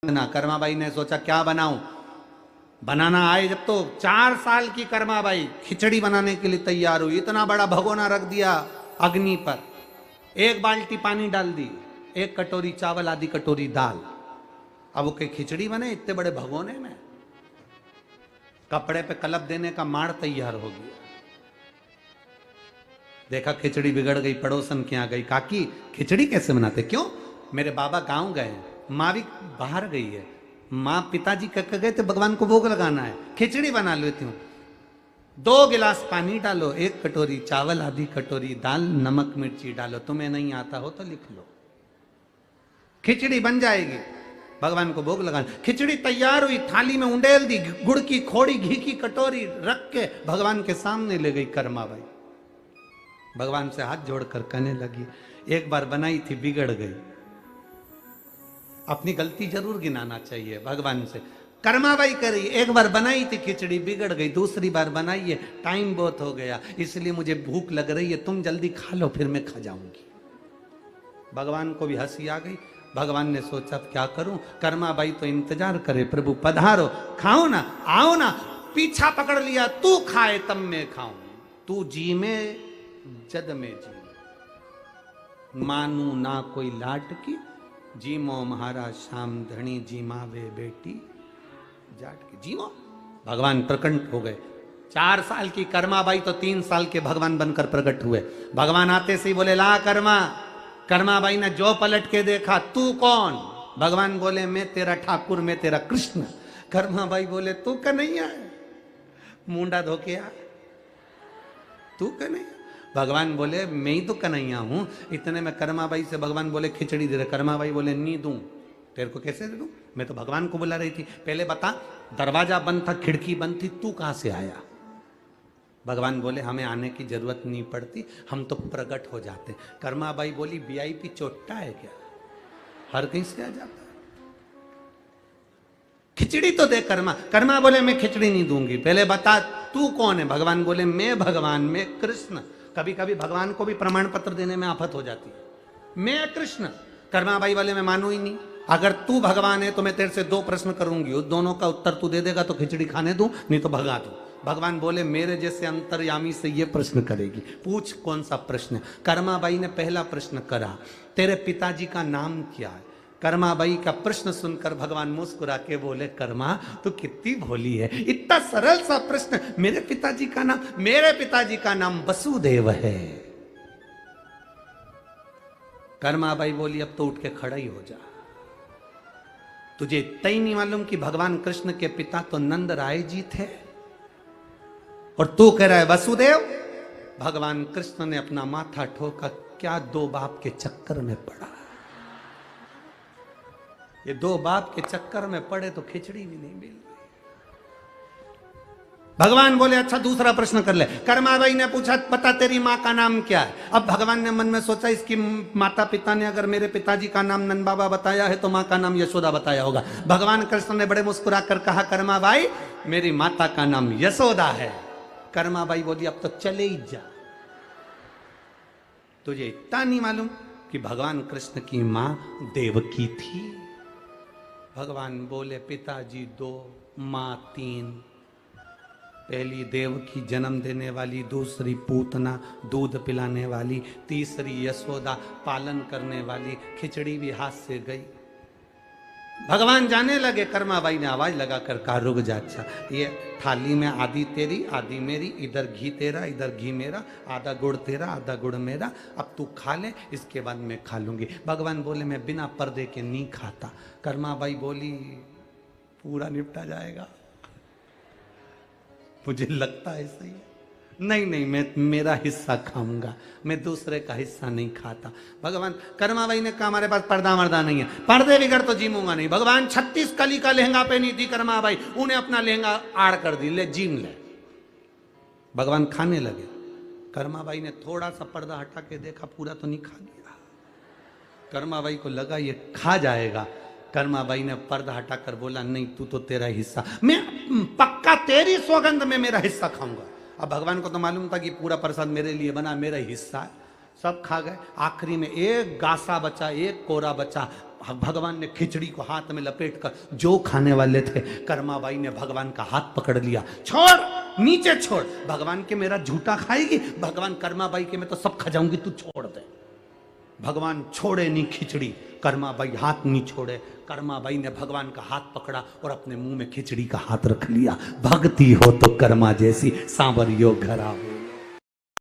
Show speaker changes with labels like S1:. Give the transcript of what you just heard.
S1: ना कर्माबाई ने सोचा क्या बनाऊं। बनाना आए जब तो 4 साल की कर्माबाई खिचड़ी बनाने के लिए तैयार हुई। इतना बड़ा भगोना रख दिया अग्नि पर, 1 बाल्टी पानी डाल दी, 1 कटोरी चावल, आधी कटोरी दाल। अब वो खिचड़ी बने इतने बड़े भगोने में। कपड़े पे कलप देने का माड़ तैयार हो गया। देखा खिचड़ी बिगड़ गई, पड़ोसन के यहाँ गई, काकी खिचड़ी कैसे बनाते? क्यों? मेरे बाबा गांव गए, माँ भी बाहर गई है, माँ पिताजी कह गए थे भगवान को भोग लगाना है, खिचड़ी बना लेती हूँ। 2 गिलास पानी डालो, 1 कटोरी चावल, आधी कटोरी दाल, नमक मिर्ची डालो। तुम्हें नहीं आता हो तो लिख लो, खिचड़ी बन जाएगी। भगवान को भोग लगाना। खिचड़ी तैयार हुई, थाली में उंडेल दी, गुड़ की खोड़ी, घी की कटोरी रख के भगवान के सामने ले गई कर्माबाई। भगवान से हाथ जोड़कर कहने लगी, एक बार बनाई थी बिगड़ गई। अपनी गलती जरूर गिनाना चाहिए भगवान से। कर्माबाई करी, एक बार बनाई थी खिचड़ी बिगड़ गई, दूसरी बार बनाइए, टाइम बहुत हो गया, इसलिए मुझे भूख लग रही है, तुम जल्दी खा लो फिर मैं खा जाऊंगी। भगवान को भी हंसी आ गई। भगवान ने सोचा क्या करूं, कर्माबाई तो इंतजार करे, प्रभु पधारो, खाओ ना, आओ ना। पीछा पकड़ लिया, तू खाए तब मैं खाऊं, तू जी में जद में जी, मानू ना कोई लाट की, जीमो महाराज श्याम धनी, जीमा वे बेटी जाट की, जीमो। भगवान प्रकट हो गए। 4 साल की कर्माबाई तो 3 साल के भगवान बनकर प्रकट हुए। भगवान आते से ही बोले, ला कर्मा। कर्माबाई ने जो पलट के देखा, तू कौन? भगवान बोले, मैं तेरा ठाकुर, मैं तेरा कृष्ण। कर्माबाई बोले, तू कन्हैया है? मुंडा धोके आ, तू कन्हैया? भगवान बोले, मैं ही तो कन्हैया हूं। इतने में कर्माबाई से भगवान बोले, खिचड़ी दे रहे। कर्माबाई बोले, नहीं दूं। तेरे को कैसे दे दूं? मैं तो भगवान को बुला रही थी। पहले बता, दरवाजा बंद था, खिड़की बंद थी, तू कहां से आया? भगवान बोले, हमें आने की जरूरत नहीं पड़ती, हम तो प्रकट हो जाते। कर्माबाई बोली, वीआईपी चोट्टा है क्या, हर कहीं से आ जाता है? खिचड़ी तो दे कर्मा। कर्मा बोले, मैं खिचड़ी नहीं दूंगी। पहले बता तू कौन है? भगवान बोले, मैं भगवान, मैं कृष्ण। कभी कभी भगवान को भी प्रमाण पत्र देने में आफत हो जाती है। मैं कृष्ण। कर्माबाई वाले मैं मानू ही नहीं। अगर तू भगवान है तो मैं तेरे से 2 प्रश्न करूंगी, उस दोनों का उत्तर तू दे देगा तो खिचड़ी खाने दूं, नहीं तो भगा दूं। भगवान बोले, मेरे जैसे अंतर्यामी से ये प्रश्न करेगी, पूछ कौन सा प्रश्न। कर्माबाई ने पहला प्रश्न करा, तेरे पिताजी का नाम क्या है? कर्माबाई का प्रश्न सुनकर भगवान मुस्कुरा के बोले, कर्मा तू कितनी भोली है, इतना सरल सा प्रश्न। मेरे पिताजी का नाम, मेरे पिताजी का नाम वसुदेव है। कर्माबाई बोली, अब तो उठ के खड़ा ही हो जा। तुझे इतना ही नहीं मालूम कि भगवान कृष्ण के पिता तो नंद राय जी थे, और तू कह रहा है वसुदेव? भगवान कृष्ण ने अपना माथा ठोका, क्या 2 बाप के चक्कर में पड़ा? ये 2 बाप के चक्कर में पड़े तो खिचड़ी भी नहीं मिल रही। भगवान बोले, अच्छा दूसरा प्रश्न कर ले। कर्माबाई ने पूछा, पता तेरी माँ का नाम क्या है? अब भगवान ने मन में सोचा, इसकी माता पिता ने अगर मेरे पिताजी का नाम नंद बाबा बताया है तो माँ का नाम यशोदा बताया होगा। भगवान कृष्ण ने बड़े मुस्कुरा कर कहा, कर्माबाई मेरी माता का नाम यशोदा है। कर्माबाई बोली, अब तो चले ही जा। तुझे इतना नहीं मालूम कि भगवान कृष्ण की माँ देवकी थी? भगवान बोले, पिताजी 2, माँ 3। पहली देवकी जन्म देने वाली, दूसरी पूतना दूध पिलाने वाली, तीसरी यशोदा पालन करने वाली। खिचड़ी भी हाथ से गई। भगवान जाने लगे। कर्माबाई ने आवाज लगाकर कहा, रुक जा, अच्छा ये थाली में आधी तेरी आधी मेरी, इधर घी तेरा इधर घी मेरा, आधा गुड़ तेरा आधा गुड़ मेरा, अब तू खा ले, इसके बाद मैं खा लूंगी। भगवान बोले, मैं बिना पर्दे के नहीं खाता। कर्माबाई बोली, पूरा निपटा जाएगा, मुझे लगता है सही है। नहीं नहीं, मैं मेरा हिस्सा खाऊंगा, मैं दूसरे का हिस्सा नहीं खाता। भगवान कर्माबाई ने कहा, हमारे पास पर्दा मर्दा नहीं है, पर्दे बिगड़ तो जीमूंगा नहीं। भगवान 36 कली का लहंगा पहनी थी कर्माबाई, उन्हें अपना लहंगा आड़ कर दी, ले जीम ले। भगवान खाने लगे। कर्माबाई ने थोड़ा सा पर्दा हटा के देखा, पूरा तो नहीं खा लिया। कर्माबाई को लगा ये खा जाएगा। कर्माबाई ने पर्दा हटाकर बोला, नहीं तू तो तेरा हिस्सा, मैं पक्का तेरी सौगंध में मेरा हिस्सा खाऊंगा। अब भगवान को तो मालूम था कि पूरा प्रसाद मेरे लिए बना, मेरा हिस्सा है। सब खा गए। आखिरी में 1 गासा बचा, 1 कोरा बचा। भगवान ने खिचड़ी को हाथ में लपेट कर जो खाने वाले थे, कर्माबाई ने भगवान का हाथ पकड़ लिया, छोड़ नीचे छोड़। भगवान के मेरा झूठा खाएगी, भगवान कर्माबाई के मैं तो सब खा जाऊंगी, तू छोड़ दे। भगवान छोड़े नहीं खिचड़ी, कर्माबाई हाथ नहीं छोड़े। कर्माबाई ने भगवान का हाथ पकड़ा और अपने मुंह में खिचड़ी का हाथ रख लिया। भक्ति हो तो कर्मा जैसी सांवरियो घरा हो।